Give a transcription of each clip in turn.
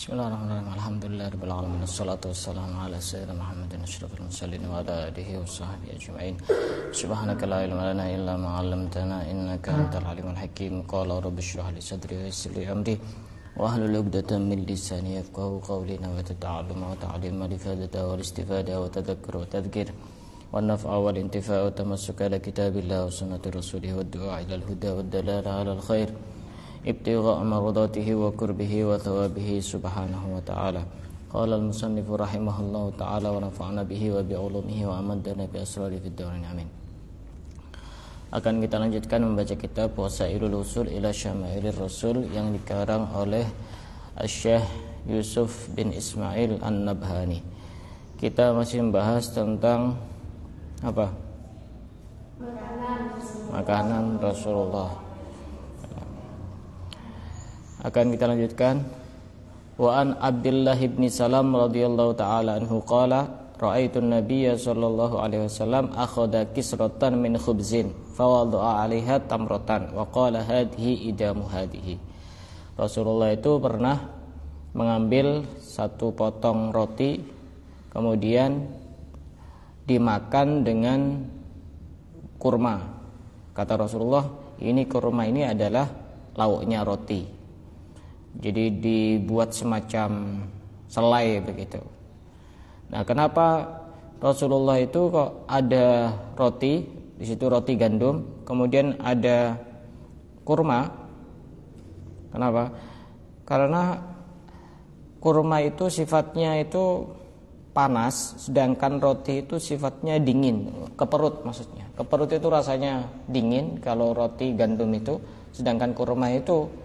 Bismillahirrahmanirrahim. Alhamdulillahirabbil alamin. Wassalatu wassalamu ala sayyidina Muhammadin asyrafil mursalin wa ala alihi washabbihi ajma'in. Subhanaka la ilma lana illa ma 'allamtana innaka antal alimul hakim. Qala rabbi shrah li sadri wa yassir li amri wa hlul 'uqdatam min lisani yafqahu qawli. Wa ta'alluma wa ta'lima li fadata wal istifada wa tadhakkur wa tadhkir wa naf'a wal intifa' wa tamassuka ala kitabillah wa sunnati rasulih wa du'a ila al huda wa dalala ala al khair ibtigha' mardatihi wa qurbihi wa thawabihi subhanahu wa ta'ala. Qala al-musannif rahimahullahu ta'ala wa nafa'ana bihi wa bi ulumihi wa amadana bi asrari fid dharain amin. Akan kita lanjutkan membaca kitab Wasailul Usul ila Syamailir Rasul yang dikarang oleh Syekh Yusuf bin Ismail An-Nabhani. Kita masih membahas tentang apa? Makanan Rasulullah. Akan kita lanjutkan. Wa an Abdullah bin Salam radhiyallahu taala anhu qala ra'aitu an-nabiyya sallallahu alaihi wasallam akhadha kisratan min khubzin fa wada'a 'alaiha tamratan wa qala hadhihi idamu hadhihi. Rasulullah itu pernah mengambil satu potong roti kemudian dimakan dengan kurma. Kata Rasulullah, ini kurma ini adalah lauknya roti. Jadi dibuat semacam selai begitu. Nah, kenapa Rasulullah itu kok ada roti, di situ roti gandum, kemudian ada kurma? Kenapa? Karena kurma itu sifatnya itu panas, sedangkan roti itu sifatnya dingin, ke perut maksudnya. Ke perut itu rasanya dingin kalau roti gandum itu, sedangkan kurma itu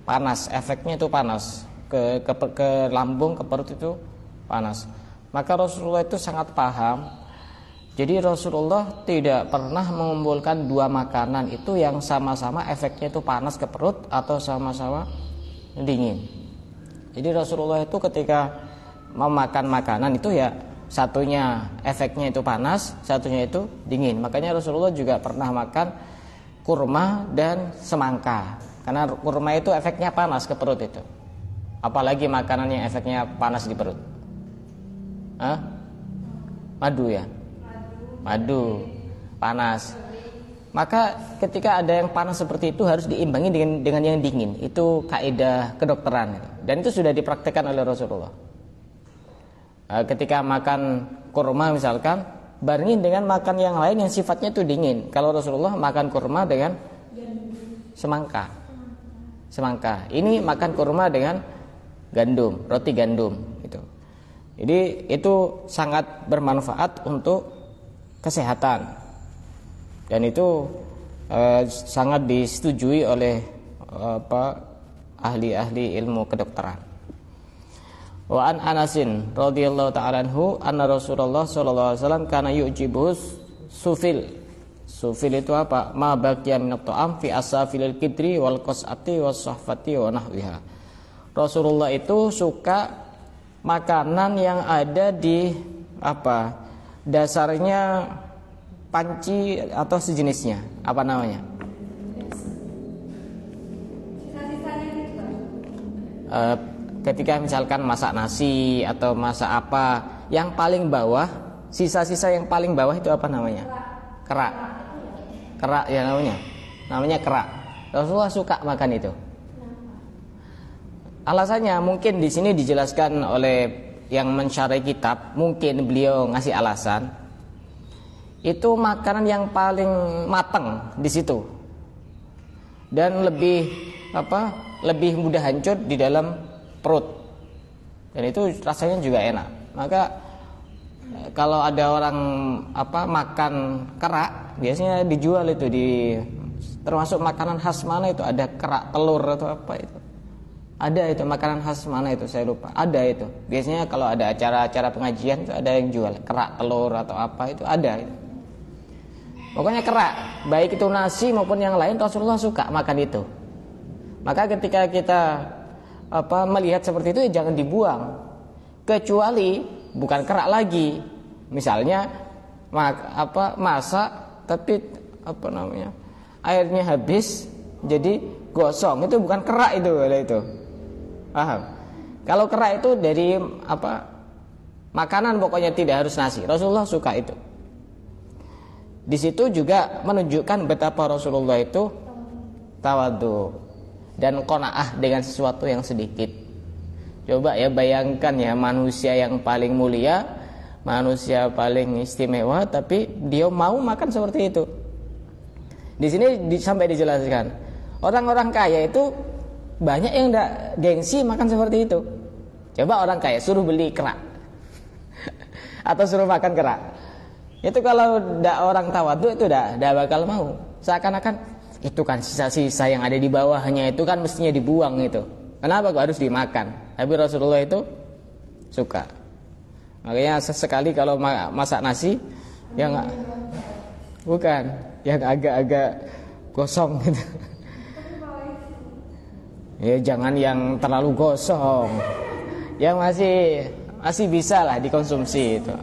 panas, efeknya itu panas ke lambung, ke perut itu panas. Maka Rasulullah itu sangat paham. Jadi Rasulullah tidak pernah mengumpulkan dua makanan itu yang sama-sama efeknya itu panas ke perut atau sama-sama dingin. Jadi Rasulullah itu ketika memakan makanan itu ya satunya efeknya itu panas, satunya itu dingin. Makanya Rasulullah juga pernah makan kurma dan semangka. Karena kurma itu efeknya panas ke perut itu. Apalagi makanan yang efeknya panas di perut. Madu ya? Madu panas. Maka ketika ada yang panas seperti itu harus diimbangi dengan yang dingin. Itu kaidah kedokteran. Dan itu sudah dipraktikkan oleh Rasulullah. Ketika makan kurma misalkan, barengin dengan makan yang lain yang sifatnya itu dingin. Kalau Rasulullah makan kurma dengan semangka. Ini makan kurma dengan gandum, roti gandum gitu. Jadi itu sangat bermanfaat untuk kesehatan. Dan itu sangat disetujui oleh ahli-ahli ilmu kedokteran. Wa an Anasin radhiyallahu ta'ala anhu anna Rasulullah sallallahu alaihi wasallam kana yu'jibu sufil. Sufil itu apa? Ma baqiya minat ta'am fi asafilil kidri wal qas'ati was sahfati wa nahwiha. Rasulullah itu suka makanan yang ada di apa? Dasarnya panci atau sejenisnya. Apa namanya? Ketika misalkan masak nasi atau masak apa, yang paling bawah, sisa-sisa yang paling bawah itu apa namanya? Kerak ya namanya kerak. Rasulullah suka makan itu. Alasannya mungkin di sini dijelaskan oleh yang mensyarah kitab, mungkin beliau ngasih alasan. Itu makanan yang paling matang di situ. Dan lebih mudah hancur di dalam perut. Dan itu rasanya juga enak. Maka kalau ada orang makan kerak, biasanya dijual itu termasuk makanan khas mana itu, ada kerak telur atau apa itu. Ada itu makanan khas mana itu saya lupa. Ada itu. Biasanya kalau ada acara-acara pengajian itu ada yang jual kerak telur atau apa itu ada itu. Pokoknya kerak, baik itu nasi maupun yang lain Rasulullah suka makan itu. Maka ketika kita melihat seperti itu ya jangan dibuang. Kecuali bukan kerak lagi. Misalnya masak tapi airnya habis jadi gosong, itu bukan kerak itu. Paham? Kalau kerak itu dari apa? Makanan pokoknya tidak harus nasi. Rasulullah suka itu. Di situ juga menunjukkan betapa Rasulullah itu tawadhu dan qanaah dengan sesuatu yang sedikit. Coba ya bayangkan ya, manusia yang paling mulia, manusia paling istimewa, tapi dia mau makan seperti itu. Di sini sampai dijelaskan, orang-orang kaya itu banyak yang tidak gengsi makan seperti itu. Coba orang kaya suruh beli kerak atau suruh makan kerak, itu kalau tidak orang tawadhu itu tidak bakal mau. Seakan-akan itu kan sisa-sisa yang ada di bawahnya itu kan mestinya dibuang itu. Kenapa kok harus dimakan? Tapi Rasulullah itu suka. Makanya sesekali kalau masak nasi yang bukan yang agak-agak gosong gitu. Ya jangan yang terlalu gosong. Yang masih bisa lah dikonsumsi itu.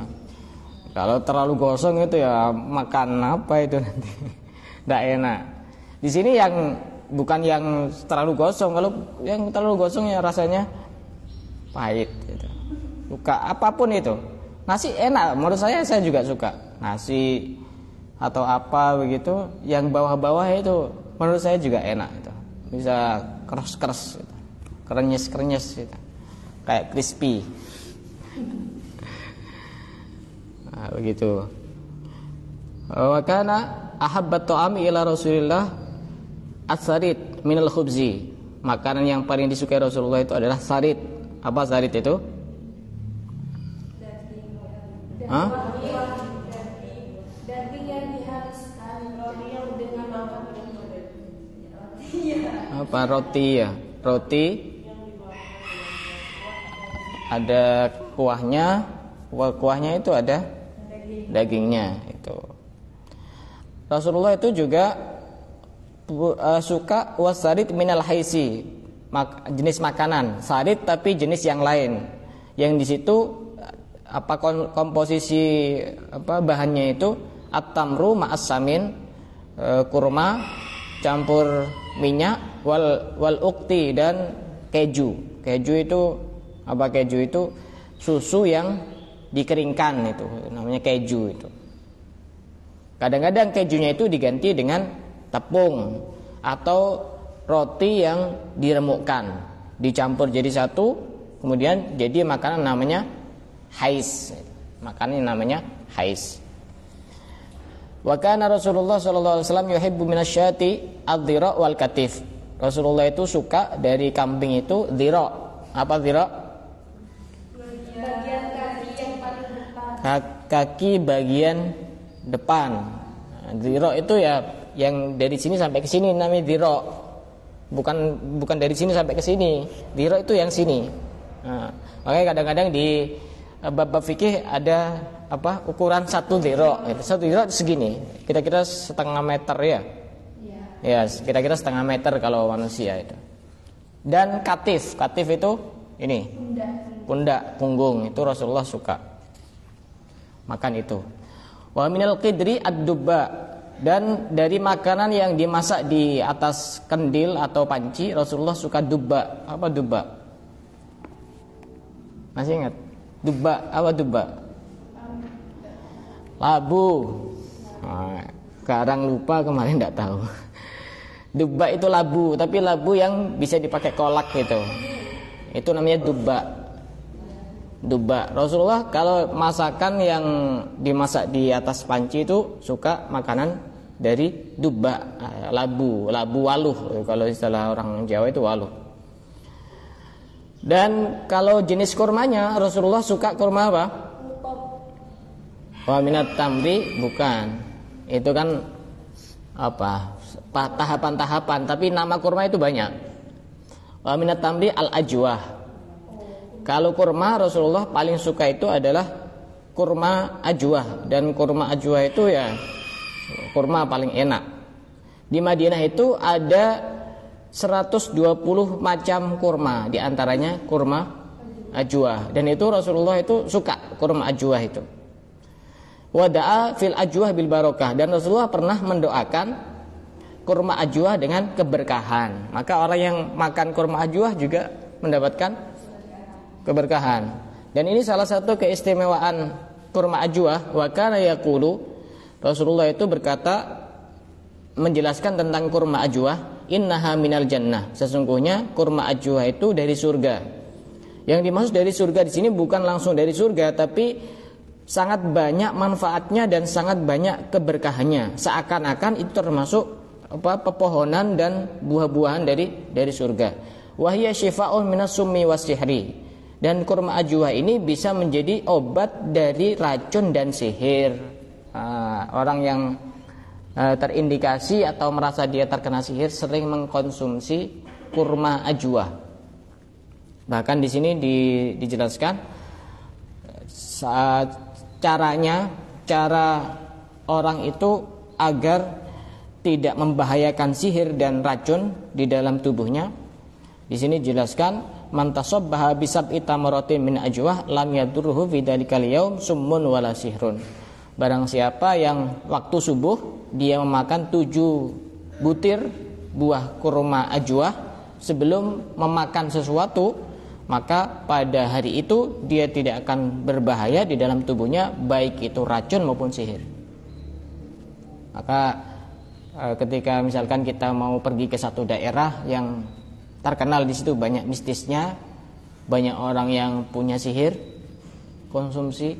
Kalau terlalu gosong itu ya makan apa itu nanti tidak enak. Di sini yang bukan yang terlalu gosong. Kalau yang terlalu gosong ya rasanya pahit gitu. Suka apapun itu. Nasi enak, menurut saya juga suka. Nasi atau apa begitu, yang bawah-bawah itu menurut saya juga enak itu. Bisa keras-keras gitu. Krenyes-krenyes gitu. Kayak crispy. Nah, begitu. Wa kana ahabbat ta'ami ila Rasulillah as-sarid minal khubzi. Makanan yang paling disukai Rasulullah itu adalah sarid. Apa sarid itu? Daging yang dihaluskan yang dengan apa roti ya? Roti ada kuahnya itu ada dagingnya itu. Rasulullah itu juga suka wasarid minal haisi, jenis makanan sarid tapi jenis yang lain, yang di situ apa komposisi apa bahannya itu at-tamru ma'as samin, kurma campur minyak, wal ukti dan keju. Keju itu apa? Keju itu susu yang dikeringkan, itu namanya keju itu. Kadang-kadang kejunya itu diganti dengan tepung atau roti yang diremukkan, dicampur jadi satu, kemudian jadi makanan namanya hais. Makanan namanya hais. Wa kana Rasulullah sallallahu alaihi wasallam yuhibbu minasyati adh-dhira wal katif. Rasulullah itu suka dari kambing itu dhira. Apa dhira? Bagian kaki yang paling depan. Kaki bagian depan. Dhira itu ya yang dari sini sampai ke sini namanya dhira. Bukan dari sini sampai ke sini. Dhira itu yang sini. Nah, makanya kadang-kadang di bab fikih ada apa ukuran satu dhira. Satu dhira segini, kira-kira setengah meter ya. Ya, kira-kira setengah meter kalau manusia itu. Dan katif itu ini pundak, punggung, itu Rasulullah suka makan itu. Wa minal qidri ad-dubba, dan dari makanan yang dimasak di atas kendil atau panci, Rasulullah suka dubba. Apa dubba? Masih ingat? Dubba, apa dubba? Labu. Nah, sekarang lupa, kemarin tidak tahu. Dubba itu labu, tapi labu yang bisa dipakai kolak gitu. Itu namanya dubba. Dubba. Rasulullah kalau masakan yang dimasak di atas panci itu suka makanan dari dubba, labu waluh. Kalau istilah orang Jawa itu waluh. Dan kalau jenis kurmanya, Rasulullah suka kurma apa? Wa minat tamri, bukan. Itu kan apa? Tahapan-tahapan, tapi nama kurma itu banyak. Wa minat tamri al-ajwah. Kalau kurma Rasulullah paling suka itu adalah kurma ajwah, dan kurma ajwah itu ya kurma paling enak. Di Madinah itu ada 120 macam kurma, di antaranya kurma ajwah, dan itu Rasulullah itu suka kurma ajwah itu. Wada'a fil ajwah bil barokah, dan Rasulullah pernah mendoakan kurma ajwah dengan keberkahan. Maka orang yang makan kurma ajwah juga mendapatkan keberkahan. Dan ini salah satu keistimewaan kurma ajwa. Wa kana yaqulu, Rasulullah itu berkata menjelaskan tentang kurma ajwa, innaha minal jannah. Sesungguhnya kurma ajwa itu dari surga. Yang dimaksud dari surga di sini bukan langsung dari surga, tapi sangat banyak manfaatnya dan sangat banyak keberkahannya. Seakan-akan itu termasuk pepohonan dan buah-buahan dari surga. Wahya syifa'un minas summi wasihri. Dan kurma ajwa ini bisa menjadi obat dari racun dan sihir. Orang yang terindikasi atau merasa dia terkena sihir sering mengkonsumsi kurma ajwa. Bahkan di sini dijelaskan cara orang itu agar tidak membahayakan sihir dan racun di dalam tubuhnya. Di sini dijelaskan man tasabbaha bi sab'i tamaratin min ajwah lam yadurruhu fi dzalikal yaum summun wala sihrun. Barang siapa yang waktu subuh dia memakan 7 butir buah kurma ajwah sebelum memakan sesuatu, maka pada hari itu dia tidak akan berbahaya di dalam tubuhnya, baik itu racun maupun sihir. Maka ketika misalkan kita mau pergi ke satu daerah yang terkenal di situ banyak mistisnya, banyak orang yang punya sihir, konsumsi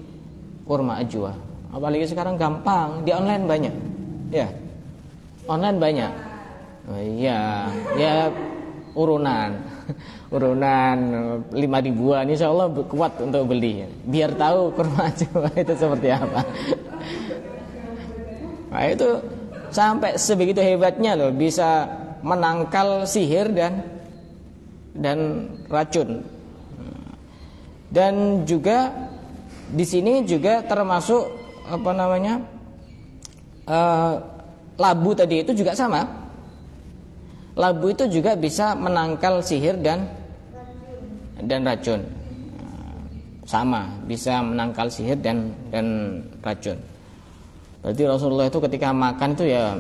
kurma ajwa. Apalagi sekarang gampang, di online banyak. Ya. Online banyak. Oh iya, ya urunan 5 ribuan insyaallah kuat untuk beli. Biar tahu kurma ajwa itu seperti apa. Nah, itu sampai sebegitu hebatnya loh, bisa menangkal sihir dan racun. Dan juga di sini juga termasuk labu tadi itu juga sama. Labu itu juga bisa menangkal sihir dan racun. Sama, bisa menangkal sihir dan racun. Berarti Rasulullah itu ketika makan itu ya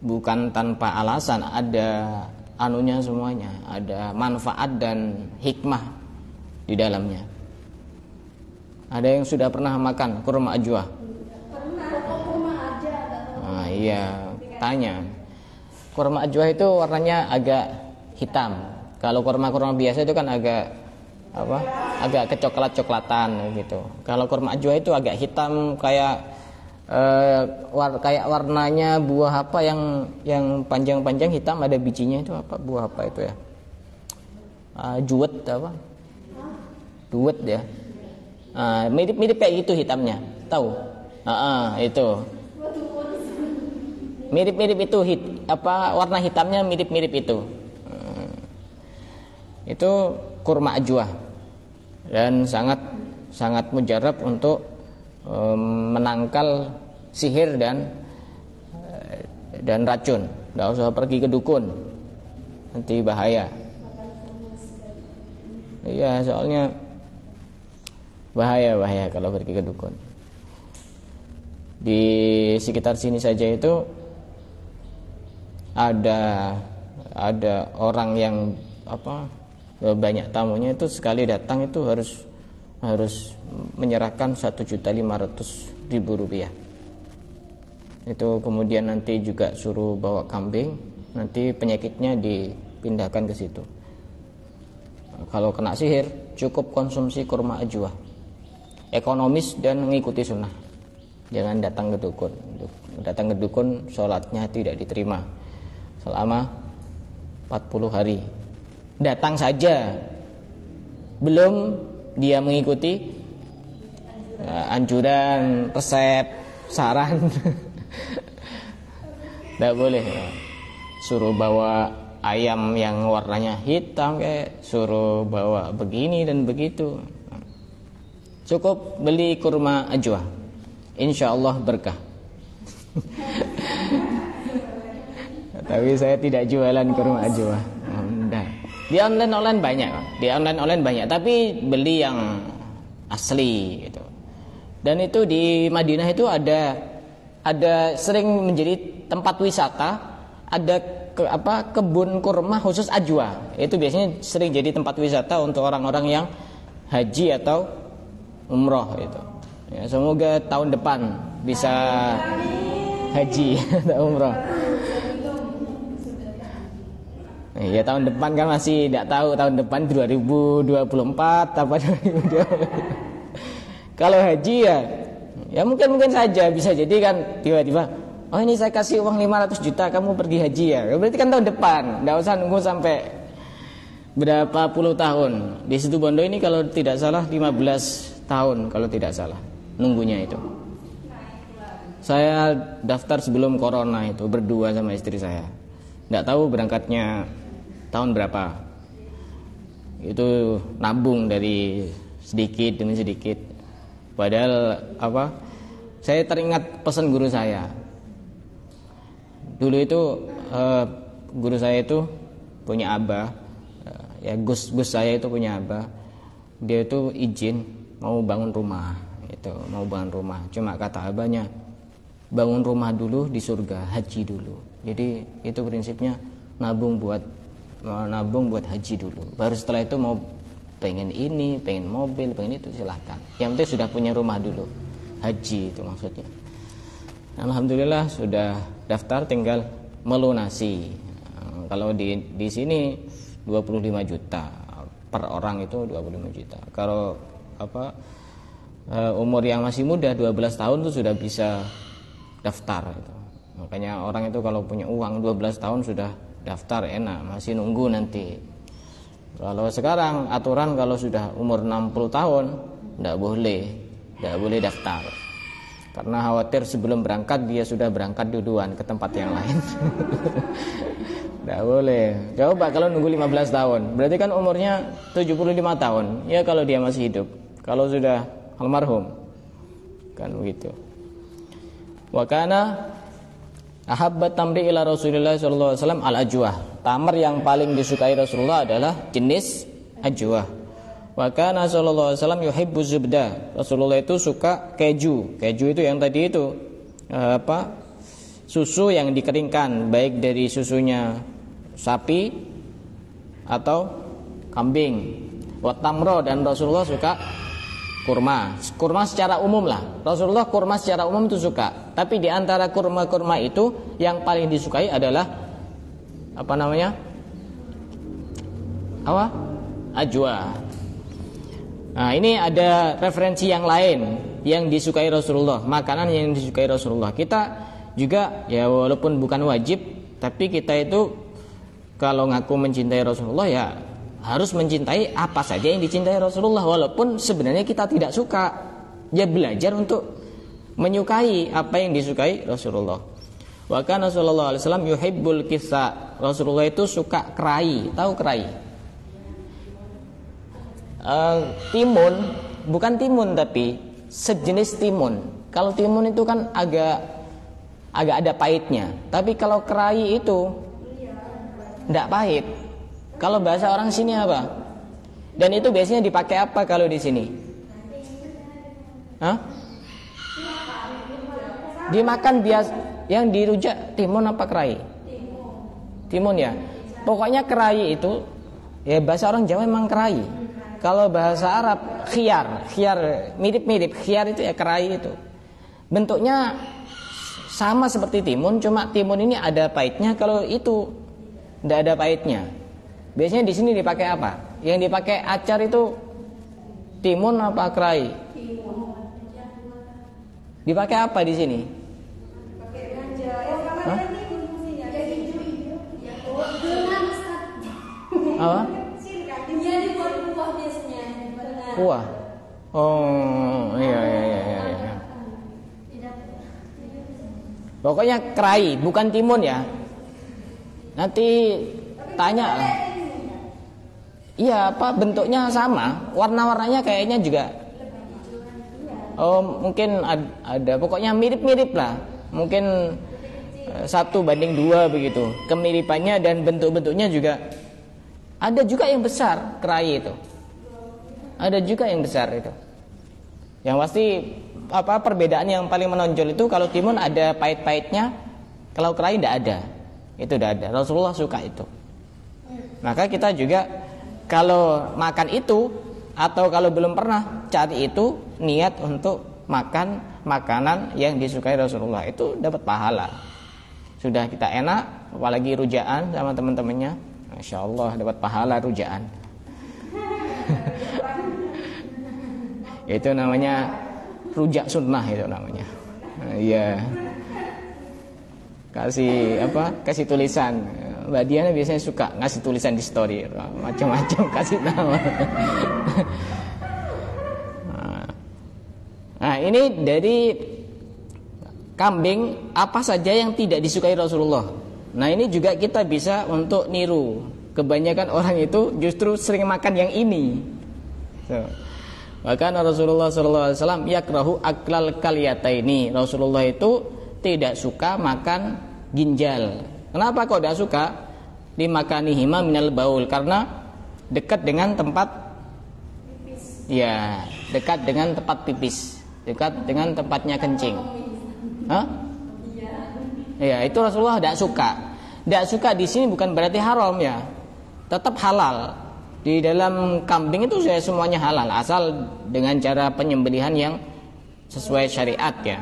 bukan tanpa alasan, ada anunya semuanya, ada manfaat dan hikmah di dalamnya. Ada yang sudah pernah makan kurma ajwa? Iya, tanya. Kurma ajwa itu warnanya agak hitam. Kalau kurma biasa itu kan agak kecoklat-coklatan gitu. Kalau kurma ajwa itu agak hitam kayak warnanya buah apa yang panjang-panjang hitam ada bijinya, itu apa, buah apa itu ya? Juwet apa? Duet ya. Mirip kayak gitu hitamnya. Tahu? Itu. Mirip-mirip itu warna hitamnya mirip-mirip itu. Itu kurma ajwa. Dan sangat mujarab untuk menangkal sihir dan racun. Tidak usah pergi ke dukun, nanti bahaya. Iya, soalnya bahaya kalau pergi ke dukun. Di sekitar sini saja itu ada orang yang banyak tamunya itu sekali datang itu harus menyerahkan 1.500.000 rupiah. Itu kemudian nanti juga suruh bawa kambing, nanti penyakitnya dipindahkan ke situ. Kalau kena sihir cukup konsumsi kurma ajwa, ekonomis dan mengikuti sunnah. Jangan datang ke dukun. Datang ke dukun sholatnya tidak diterima selama 40 hari. Datang saja, belum dia mengikuti anjuran, resep, saran. Tidak boleh. Suruh bawa ayam yang warnanya hitam, kayak suruh bawa begini dan begitu. Cukup beli kurma ajwa, insya Allah berkah. Tapi saya tidak jualan kurma ajwa. Di online banyak, tapi beli yang asli gitu. Dan itu di Madinah itu ada sering menjadi tempat wisata, ada kebun kurma khusus ajwa. Itu biasanya sering jadi tempat wisata untuk orang-orang yang haji atau umroh itu. Ya, semoga tahun depan bisa haji atau umroh. Ya tahun depan kan masih tidak tahu, tahun depan 2024 apa 2020. Kalau haji ya mungkin saja bisa jadi kan tiba-tiba, oh ini saya kasih uang 500 juta kamu pergi haji ya. Berarti kan tahun depan, tidak usah nunggu sampai berapa puluh tahun. Di Situbondo ini kalau tidak salah 15 tahun kalau tidak salah nunggunya itu. Saya daftar sebelum corona itu berdua sama istri saya. Tidak tahu berangkatnya tahun berapa. Itu nabung dari sedikit demi sedikit. Padahal saya teringat pesan guru saya. Dulu itu guru saya itu punya abah. Ya Gus saya itu punya abah. Dia itu izin mau bangun rumah. Cuma kata abahnya, bangun rumah dulu di surga, haji dulu. Jadi itu prinsipnya nabung buat haji dulu. Baru setelah itu mau pengen ini, pengen mobil, pengen itu silahkan. Yang penting sudah punya rumah dulu. Haji itu maksudnya. Alhamdulillah sudah daftar, tinggal melunasi. Kalau di sini 25 juta per orang itu 25 juta. Kalau umur yang masih muda 12 tahun itu sudah bisa daftar gitu. Makanya orang itu kalau punya uang 12 tahun sudah daftar enak, masih nunggu nanti. Kalau sekarang aturan kalau sudah umur 60 tahun tidak boleh daftar. Karena khawatir sebelum berangkat dia sudah berangkat duluan ke tempat yang lain. Tidak boleh. Coba kalau nunggu 15 tahun, berarti kan umurnya 75 tahun. Ya kalau dia masih hidup. Kalau sudah almarhum kan begitu. Wa kana ahabbat tamri ila Rasulillah sallallahu alaihi wasallam al-ajwah. Tamar yang paling disukai Rasulullah adalah jenis ajwah. Wa kana sallallahu alaihi wasallam yuhibbu zubda. Rasulullah itu suka keju. Keju itu yang tadi itu susu yang dikeringkan, baik dari susunya sapi atau kambing. Wa tamro, dan Rasulullah suka kurma. Kurma secara umum lah. Rasulullah kurma secara umum itu suka. Tapi di antara kurma-kurma itu yang paling disukai adalah ajwa. Nah, ini ada referensi yang lain yang disukai Rasulullah, makanan yang disukai Rasulullah. Kita juga ya walaupun bukan wajib, tapi kita itu kalau ngaku mencintai Rasulullah ya harus mencintai apa saja yang dicintai Rasulullah, walaupun sebenarnya kita tidak suka. Ya belajar untuk menyukai apa yang disukai Rasulullah. Wa kana sallallahu alaihi wasallam yuhibbul kisa. Rasulullah itu suka kerai. Tahu kerai? Timun, bukan timun tapi sejenis timun. Kalau timun itu kan agak ada pahitnya. Tapi kalau kerai itu tidak pahit. Kalau bahasa orang sini apa? Dan itu biasanya dipakai apa kalau di sini? Dimakan biasa. Yang dirujak timun apa kerai? Timun ya. Pokoknya kerai itu ya bahasa orang Jawa memang kerai. Kalau bahasa Arab khiyar mirip-mirip. Khiyar itu ya kerai itu. Bentuknya sama seperti timun, cuma timun ini ada pahitnya, kalau itu tidak ada pahitnya. Biasanya di sini dipakai apa? Yang dipakai acar itu timun apa kerai? Dipakai apa di sini? Apa? Kuah. Oh, iya. Pokoknya kerai, bukan timun ya. Nanti tanya. Iya, apa bentuknya sama, warna-warnanya kayaknya juga. Oh, mungkin ada. Pokoknya mirip-mirip lah. Mungkin 1:2 begitu. Kemiripannya dan bentuk-bentuknya juga. Ada juga yang besar kerai itu. Ada juga yang besar itu. Yang pasti perbedaan yang paling menonjol itu kalau timun ada pahit-pahitnya, kalau kerai tidak ada. Itu tidak ada. Rasulullah suka itu. Maka kita juga kalau makan itu Atau kalau belum pernah, cari itu niat untuk makan makanan yang disukai Rasulullah, itu dapat pahala. Sudah kita enak, apalagi rujaan sama teman-temannya, Masya Allah dapat pahala rujaan. Itu namanya rujak sunnah, itu namanya. Iya. Kasih tulisan. Mbak Diana biasanya suka ngasih tulisan di story, macam-macam kasih nama. Nah, ini dari kambing apa saja yang tidak disukai Rasulullah. Nah, ini juga kita bisa untuk niru. Kebanyakan orang itu justru sering makan yang ini. Bahkan Rasulullah SAW yakrahu aklal kaliyataini. Rasulullah itu tidak suka makan ginjal. Kenapa kok tidak suka? Limakanihima minal baul, karena dekat dengan tempat pipis. Ya, dekat dengan tempat pipis, dekat dengan tempatnya kencing. Hah? Ya, itu Rasulullah tidak suka. Tidak suka di sini bukan berarti haram ya. Tetap halal. Di dalam kambing itu semuanya halal, asal dengan cara penyembelihan yang sesuai syariat ya.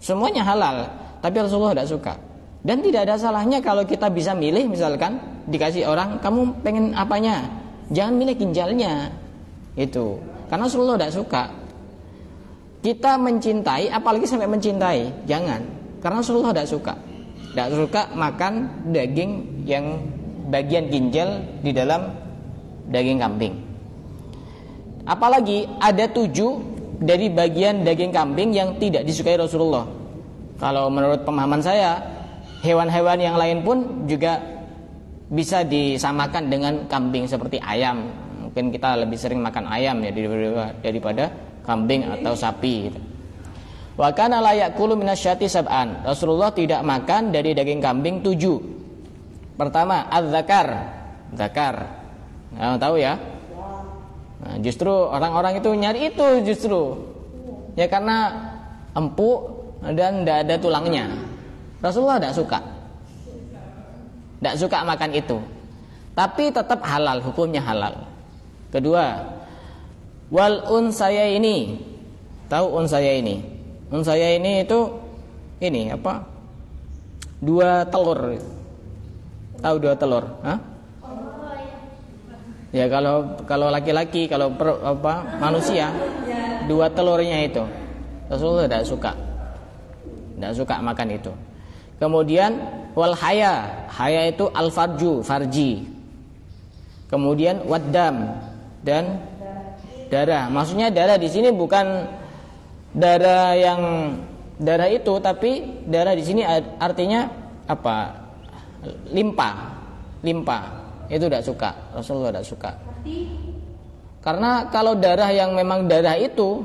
Semuanya halal, tapi Rasulullah tidak suka. Dan tidak ada salahnya kalau kita bisa milih, misalkan dikasih orang, kamu pengen apanya? Jangan milih ginjalnya. Itu. Karena Rasulullah tidak suka. Kita mencintai, apalagi sampai mencintai, jangan. Karena Rasulullah tidak suka. Tidak suka makan daging yang bagian ginjal di dalam daging kambing. Apalagi ada 7 dari bagian daging kambing yang tidak disukai Rasulullah. Kalau menurut pemahaman saya, hewan-hewan yang lain pun juga bisa disamakan dengan kambing, seperti ayam. Mungkin kita lebih sering makan ayam ya daripada kambing atau sapi. Wa kana la ya'kulu minasyati sab'an. Rasulullah tidak makan dari daging kambing 7. Pertama, az-zakar. Zakar. Nah, tahu ya? Nah, justru orang-orang itu nyari itu justru. Ya karena empuk dan tidak ada tulangnya. Rasulullah tidak suka. Tidak suka makan itu. Tapi tetap halal, hukumnya halal. Kedua, wal unsaya ini. Tahu unsaya ini? Unsaya ini itu ini apa? 2 telur. Tahu 2 telur? Hah? Ya kalau laki-laki, kalau manusia 2 telurnya itu. Rasulullah tidak suka. Tidak suka makan itu. Kemudian wal haya. Haya itu al farju, farji. Kemudian waddam, dan darah. Maksudnya darah di sini bukan darah yang darah itu, tapi darah di sini artinya apa? Limpa. Itu tidak suka. Rasulullah tidak suka. Karena kalau darah yang memang darah itu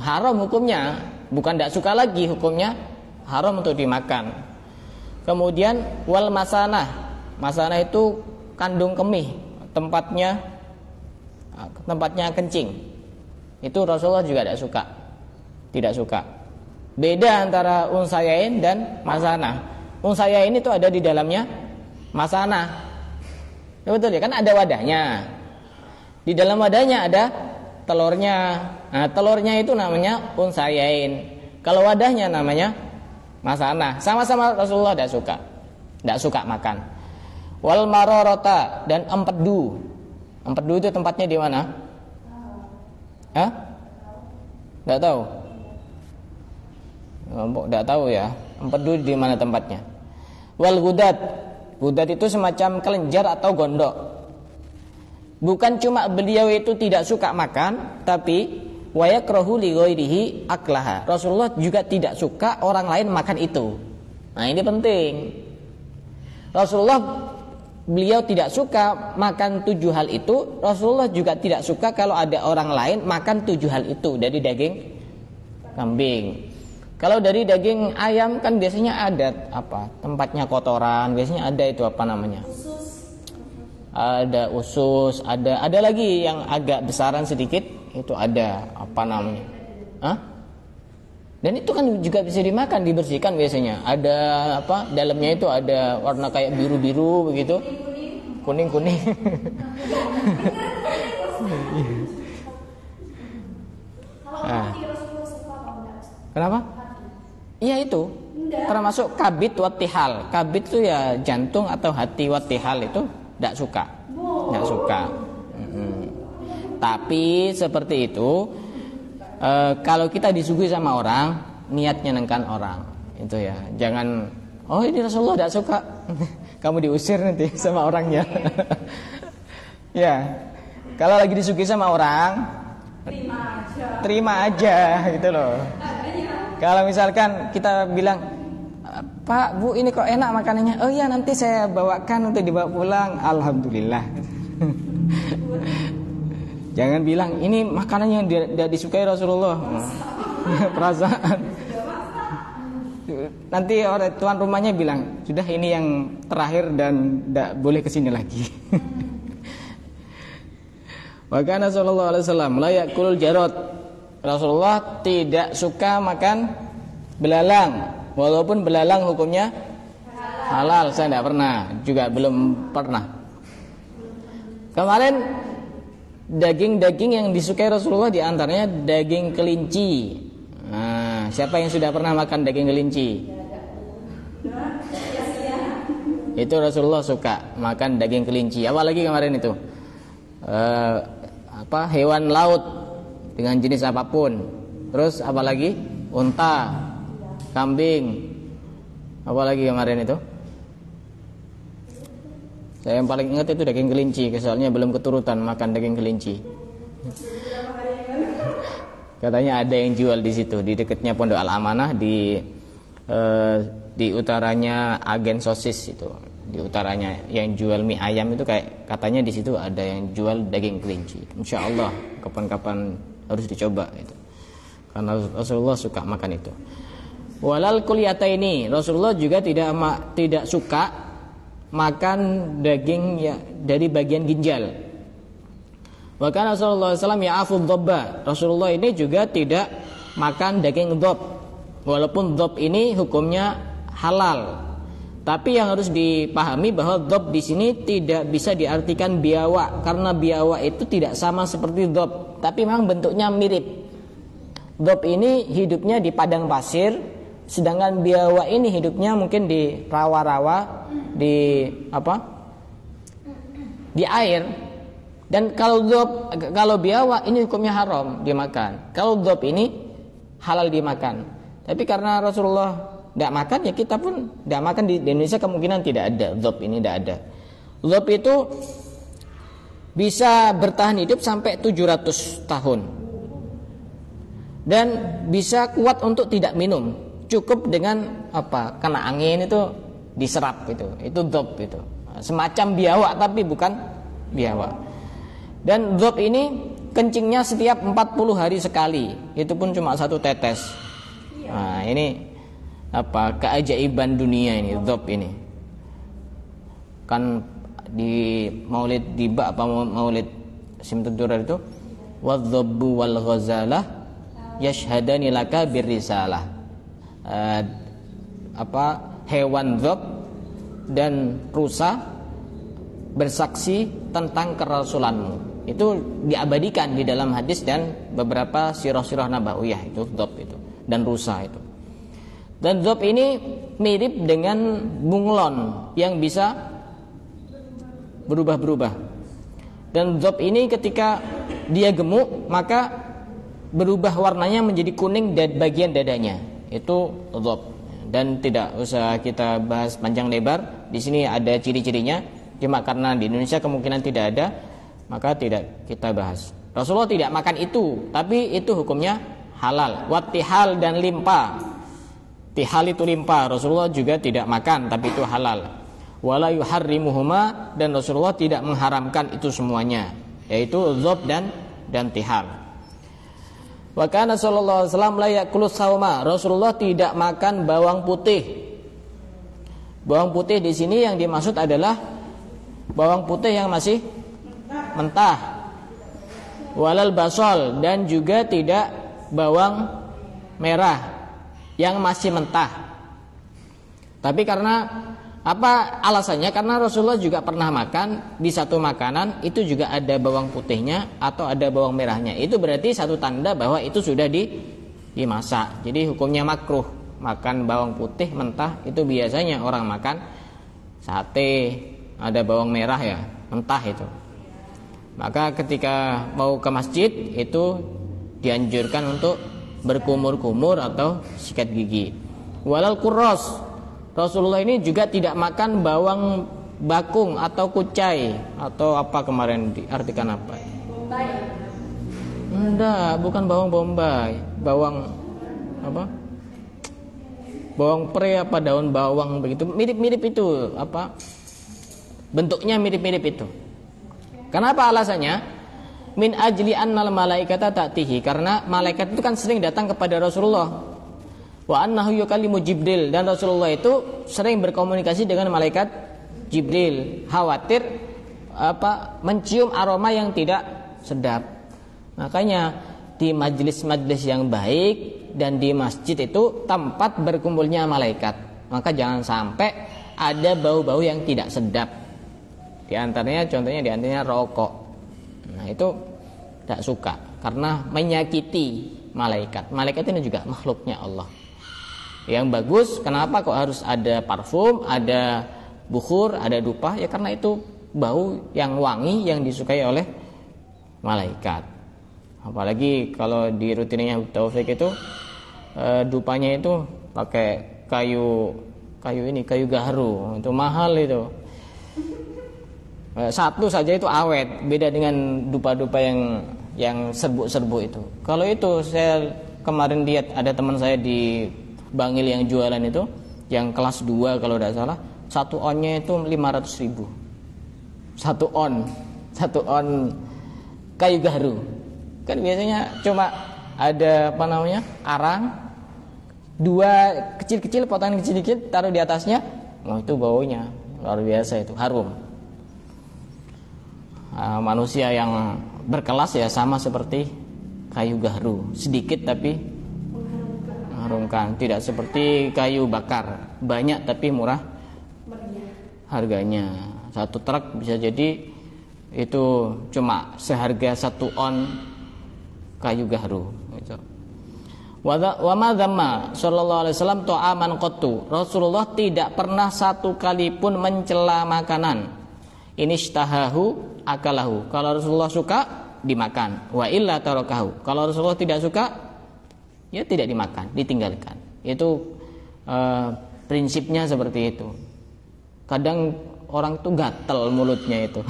haram hukumnya, bukan tidak suka lagi hukumnya, haram untuk dimakan. Kemudian wal masanah. Masanah itu kandung kemih, tempatnya kencing. Itu Rasulullah juga tidak suka. Tidak suka. Beda antara unsayain dan masanah. Unsayain itu ada di dalamnya masanah. Ya, betul ya, kan ada wadahnya. Di dalam wadahnya ada telurnya. Nah, telurnya itu namanya unsayain. Kalau wadahnya namanya masanah. Sama-sama Rasulullah tidak suka makan. Wal marorota, dan empedu. Empedu itu tempatnya di mana? Hah? Tidak tahu. Tidak tahu ya. Empedu di mana tempatnya? Wal gudat. Gudat itu semacam kelenjar atau gondok. Bukan cuma beliau itu tidak suka makan, tapi wa yakrahu li ghairihi aklaha. Rasulullah juga tidak suka orang lain makan itu. Nah, ini penting. Rasulullah, beliau tidak suka makan 7 hal itu. Rasulullah juga tidak suka kalau ada orang lain makan 7 hal itu dari daging kambing. Kalau dari daging ayam kan biasanya ada tempatnya kotoran, biasanya ada itu apa namanya? Ada usus, ada lagi yang agak besaran sedikit, itu ada apa namanya? Hah? Dan itu kan juga bisa dimakan, dibersihkan biasanya. Ada dalamnya itu ada warna kayak biru-biru begitu. Kuning-kuning. Kenapa? Iya itu. Termasuk kabid wattihal. Kabid itu ya jantung atau hati, wattihal itu tidak suka. Tidak suka. Tapi seperti itu, kalau kita disuguhi sama orang, niat nyenengkan orang. Itu ya. Jangan, oh ini Rasulullah tidak suka. Kamu diusir nanti sama orangnya. Ya. Kalau lagi disuguhi sama orang, terima aja gitu loh. Kalau misalkan kita bilang, Pak, Bu, ini kok enak makanannya. Oh iya, nanti saya bawakan untuk dibawa pulang. Alhamdulillah. Jangan bilang ini makanan yang tidak disukai Rasulullah. Perasaan. Nanti orang tuan rumahnya bilang, sudah ini yang terakhir dan tidak boleh kesini lagi. Wa kana sallallahu alaihi wasallam la yakulul jarad. Rasulullah tidak suka makan belalang, walaupun belalang hukumnya halal. Saya tidak pernah, juga belum pernah. Kemarin daging-daging yang disukai Rasulullah diantaranya daging kelinci. Nah, siapa yang sudah pernah makan daging kelinci? Itu Rasulullah suka makan daging kelinci. Apalagi kemarin itu hewan laut dengan jenis apapun. Terus apalagi unta, kambing. Apalagi kemarin itu? Saya yang paling ingat itu daging kelinci, soalnya belum keturutan makan daging kelinci. Katanya ada yang jual di situ, di dekatnya Pondok Al Amanah, di utaranya Agen Sosis itu. Di utaranya yang jual mie ayam itu katanya di situ ada yang jual daging kelinci. Insya Allah kapan-kapan harus dicoba itu. Karena Rasulullah suka makan itu. Walal kuliyata ini, Rasulullah juga tidak suka makan daging ya, dari bagian ginjal. Bahkan Rasulullah SAW ya'afud dhobba. Rasulullah ini juga tidak makan daging dhob. Walaupun dhob ini hukumnya halal. Tapi yang harus dipahami bahwa dhob di sini tidak bisa diartikan biawak, karena biawak itu tidak sama seperti dhob, tapi memang bentuknya mirip. Dhob ini hidupnya di padang pasir, sedangkan biawak ini hidupnya mungkin di rawa-rawa, di air. Dan kalau biawak ini hukumnya haram dimakan. Kalau dhob ini halal dimakan. Tapi karena Rasulullah tidak makan, ya kita pun tidak makan. Di Indonesia kemungkinan tidak ada dhob ini, tidak ada. Dhob itu bisa bertahan hidup sampai 700 tahun dan bisa kuat untuk tidak minum. Cukup dengan kena angin itu diserap itu dhob itu. Semacam biawak tapi bukan biawak. Dan dhob ini kencingnya setiap 40 hari sekali. Itu pun cuma 1 tetes. Nah, ini keajaiban dunia ini dhob ini. Kan di Maulid Diba Maulid Simtud Durar itu wadh-dhabbu wal ghazalah yashhadani laka birrisalah. Hewan dhob dan rusa bersaksi tentang kerasulanmu. Itu diabadikan di dalam hadis dan beberapa sirah-sirah nabawiyah itu dhob itu dan rusa itu. Dan dhob ini mirip dengan bunglon yang bisa berubah-berubah. Dan dhob ini ketika dia gemuk maka berubah warnanya menjadi kuning dan bagian dadanya. Itu dhob. Dan tidak usah kita bahas panjang lebar. Di sini ada ciri-cirinya. Cuma karena di Indonesia kemungkinan tidak ada, maka tidak kita bahas. Rasulullah tidak makan itu, tapi itu hukumnya halal. Wattihal dan limpa. Tihal itu limpa, Rasulullah juga tidak makan, tapi itu halal. Wala yuharrimuhuma, dan Rasulullah tidak mengharamkan itu semuanya, yaitu dhob dan tihal. Wa kana sallallahu alaihi wasallam la ya'kulu sauma. Rasulullah tidak makan bawang putih. Bawang putih di sini yang dimaksud adalah bawang putih yang masih mentah. Walal basol, dan juga tidak bawang merah yang masih mentah. Tapi karena alasannya? Karena Rasulullah juga pernah makan di satu makanan itu juga ada bawang putihnya atau ada bawang merahnya. Itu berarti satu tanda bahwa itu sudah dimasak. Jadi hukumnya makruh. Makan bawang putih mentah itu biasanya orang makan sate, ada bawang merah ya, mentah itu. Maka ketika mau ke masjid itu dianjurkan untuk berkumur-kumur atau sikat gigi. Walal kurros, Rasulullah ini juga tidak makan bawang bakung atau kucai atau apa kemarin diartikan apa? Bombay. Enggak, bukan bawang bombay, bawang apa? Bawang pre apa daun bawang begitu, mirip-mirip itu apa? Bentuknya mirip-mirip itu. Kenapa alasannya? Min ajli annal malaikata ta'tihi, karena malaikat itu kan sering datang kepada Rasulullah. Wa annahu yukallimu Jibril, dan Rasulullah itu sering berkomunikasi dengan malaikat Jibril, khawatir mencium aroma yang tidak sedap. Makanya di majelis-majelis yang baik dan di masjid itu tempat berkumpulnya malaikat. Maka jangan sampai ada bau-bau yang tidak sedap. Di antaranya rokok. Nah, itu tidak suka karena menyakiti malaikat. Malaikat ini juga makhluknya Allah. Yang bagus, kenapa kok harus ada parfum, ada bukhur, ada dupa? Ya karena itu bau yang wangi yang disukai oleh malaikat. Apalagi kalau di rutinnya Taufik itu dupanya itu pakai kayu gaharu, itu mahal itu. Satu saja itu awet, beda dengan dupa-dupa yang serbuk-serbuk itu. Kalau itu saya kemarin lihat ada teman saya di Bangil yang jualan itu, yang kelas 2 kalau tidak salah, 1 onnya itu 500.000. 1 on kayu gaharu. Kan biasanya cuma ada arang, 2 kecil-kecil, potongan kecil-kecil taruh di atasnya. Oh, itu baunya luar biasa, itu harum. Manusia yang berkelas ya sama seperti kayu gaharu, sedikit tapi mengharumkan, tidak seperti kayu bakar, banyak tapi murah harganya. 1 truk bisa jadi itu cuma seharga 1 on kayu gaharu gitu. Wa ma dzamma sallallahu alaihi wasallam ta'aman qattu. Rasulullah tidak pernah satu kali pun mencela makanan. Inishtahahu akalahu. Kalau Rasulullah suka dimakan, wa illa tarakahu. Kalau Rasulullah tidak suka ya tidak dimakan, ditinggalkan. Itu prinsipnya seperti itu. Kadang orang tuh gatel mulutnya itu.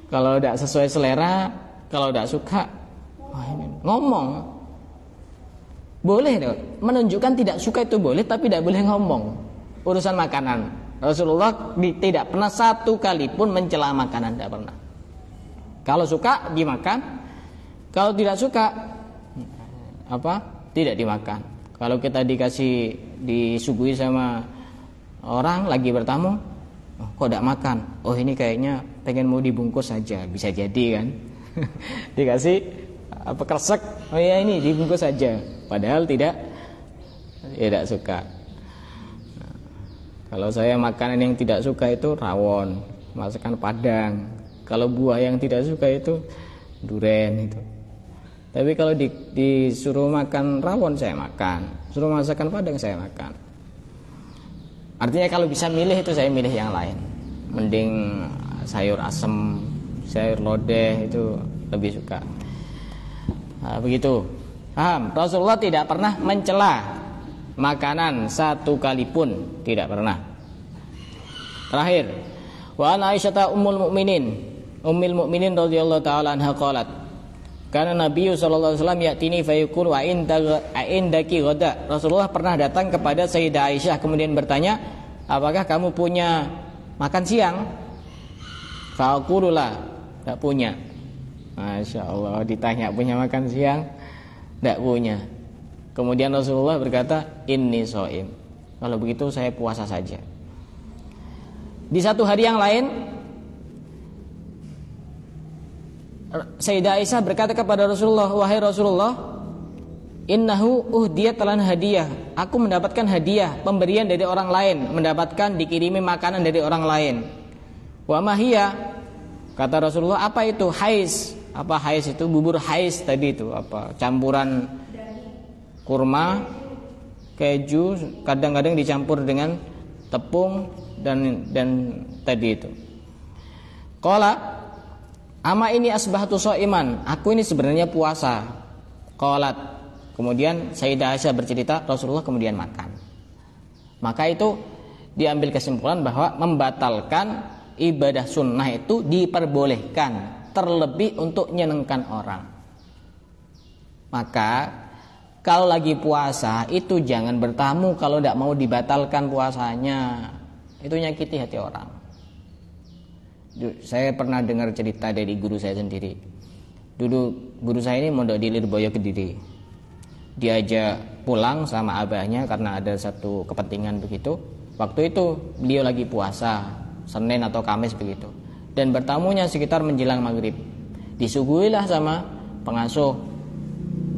Kalau tidak sesuai selera, kalau tidak suka ngomong. Boleh menunjukkan tidak suka itu boleh, tapi tidak boleh ngomong urusan makanan. Rasulullah tidak pernah satu kali pun mencela makanan, tidak pernah. Kalau suka dimakan, kalau tidak suka tidak dimakan. Kalau kita disuguhi sama orang lagi bertamu, kok tidak makan? Oh, ini kayaknya pengen mau dibungkus saja, bisa jadi kan? Dikasih kresek, oh ya ini dibungkus saja, padahal tidak suka. Kalau saya makanan yang tidak suka itu rawon, masakan Padang. Kalau buah yang tidak suka itu duren itu. Tapi kalau disuruh makan rawon saya makan, suruh masakan Padang saya makan. Artinya kalau bisa milih itu saya milih yang lain. Mending sayur asem, sayur lodeh itu lebih suka. Nah, begitu. Paham? Rasulullah tidak pernah mencela makanan satu kali pun, tidak pernah. Terakhir, wa an Aisyah ummul mukminin radhiyallahu taala anha qalat, kana Nabi sallallahu alaihi wasallam ya'tini fayaqul wa indaki ghada. Rasulullah pernah datang kepada Sayyidah Aisyah kemudian bertanya, apakah kamu punya makan siang? Faqulu la, tidak punya. Masya Allah, ditanya punya makan siang, tidak punya. Kemudian Rasulullah berkata, inni shaim. Kalau begitu saya puasa saja. Di satu hari yang lain, Sayyidah Aisyah berkata kepada Rasulullah, wahai Rasulullah, innahu uhdiyat lan hadiah. Aku mendapatkan hadiah, pemberian dari orang lain, mendapatkan dikirimi makanan dari orang lain. Wa mahiyya, kata Rasulullah, apa itu? Hais. Apa hais itu? Bubur hais tadi itu, campuran kurma, keju, kadang-kadang dicampur dengan tepung dan tadi itu. Qala, ama ini asbahtu shaiman, aku ini sebenarnya puasa. Qalat, kemudian Sayyidah Aisyah bercerita Rasulullah kemudian makan. Maka itu diambil kesimpulan bahwa membatalkan ibadah sunnah itu diperbolehkan, terlebih untuk nyenengkan orang. Maka kalau lagi puasa itu jangan bertamu kalau tidak mau dibatalkan puasanya. Itu nyakiti hati orang. Saya pernah dengar cerita dari guru saya sendiri. Dulu guru saya ini mondok di Lirboyo Kediri. Diajak pulang sama abahnya karena ada satu kepentingan begitu. Waktu itu beliau lagi puasa, Senin atau Kamis begitu. Dan bertamunya sekitar menjelang maghrib. Disuguhilah sama pengasuh.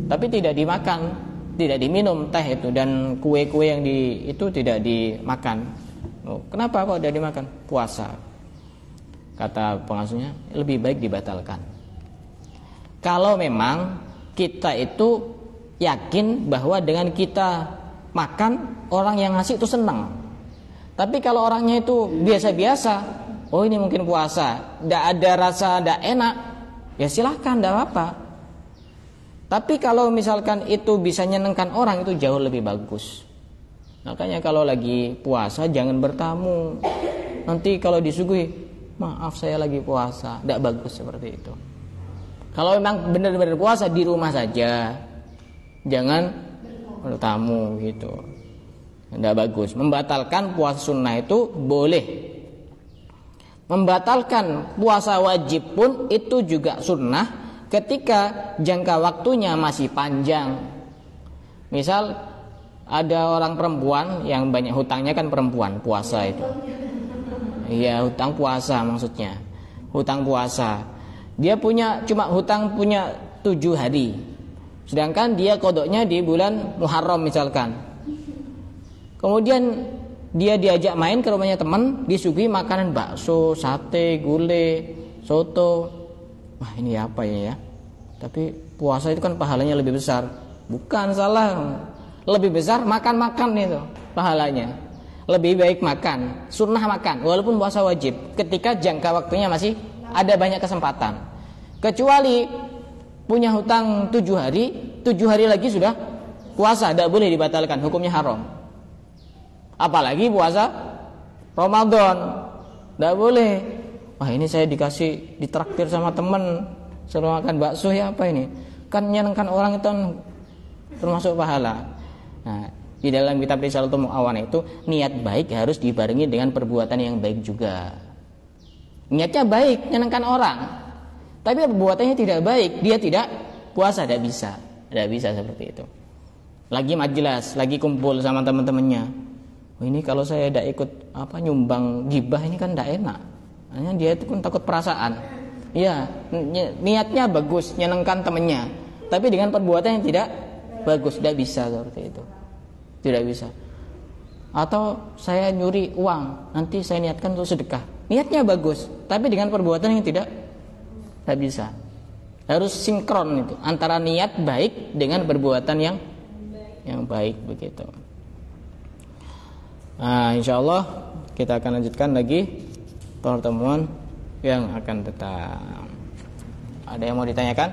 Tapi tidak dimakan, tidak diminum teh itu, dan kue-kue yang itu tidak dimakan. Oh, kenapa kok tidak dimakan? Puasa. Kata pengasuhnya, lebih baik dibatalkan. Kalau memang kita itu yakin bahwa dengan kita makan, orang yang ngasih itu senang. Tapi kalau orangnya itu biasa-biasa, oh ini mungkin puasa, tidak ada rasa, tidak enak, ya silahkan, tidak apa-apa. Tapi kalau misalkan itu bisa nyenengkan orang, itu jauh lebih bagus. Makanya kalau lagi puasa jangan bertamu. Nanti kalau disuguhi, maaf saya lagi puasa, tidak bagus seperti itu. Kalau memang benar-benar puasa di rumah saja, jangan bertamu gitu. Tidak bagus. Membatalkan puasa sunnah itu boleh. Membatalkan puasa wajib pun itu juga sunnah ketika jangka waktunya masih panjang. Misal ada orang perempuan yang banyak hutangnya, kan perempuan puasa itu. Iya, hutang puasa maksudnya. Hutang puasa. Dia cuma hutang 7 hari. Sedangkan dia kodoknya di bulan Muharram misalkan. Kemudian dia diajak main ke rumahnya teman, disuguhi makanan bakso, sate, gulai, soto. Wah, ini apa ya? Tapi puasa itu kan pahalanya lebih besar. Bukan, salah. Lebih besar makan-makan itu pahalanya. Lebih baik makan, sunnah makan, walaupun puasa wajib, ketika jangka waktunya masih ada banyak kesempatan. Kecuali punya hutang 7 hari, 7 hari lagi sudah puasa, tidak boleh dibatalkan, hukumnya haram. Apalagi puasa Ramadan, tidak boleh. Wah, ini saya ditraktir sama teman, suruh makan bakso, ya apa ini? Kan nyenengkan orang itu termasuk pahala. Nah, di dalam kitab Risalatul Mu'awan itu niat baik harus dibarengi dengan perbuatan yang baik juga. Niatnya baik, nyenengkan orang, tapi perbuatannya tidak baik, dia tidak puasa, tidak bisa seperti itu. Lagi majelis, lagi kumpul sama teman-temannya. Oh, ini kalau saya tidak ikut nyumbang gibah ini kan tidak enak. Hanya dia itu pun takut perasaan. Ya, niatnya bagus, nyenengkan temannya, tapi dengan perbuatan yang tidak bagus, tidak bisa seperti itu. Tidak bisa. Atau saya nyuri uang, nanti saya niatkan untuk sedekah. Niatnya bagus, tapi dengan perbuatan yang tidak bisa. Harus sinkron itu antara niat baik dengan perbuatan yang baik begitu. Nah, insyaallah kita akan lanjutkan lagi pertemuan yang akan datang. Ada yang mau ditanyakan?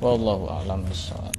Wallahu a'lam bishawab.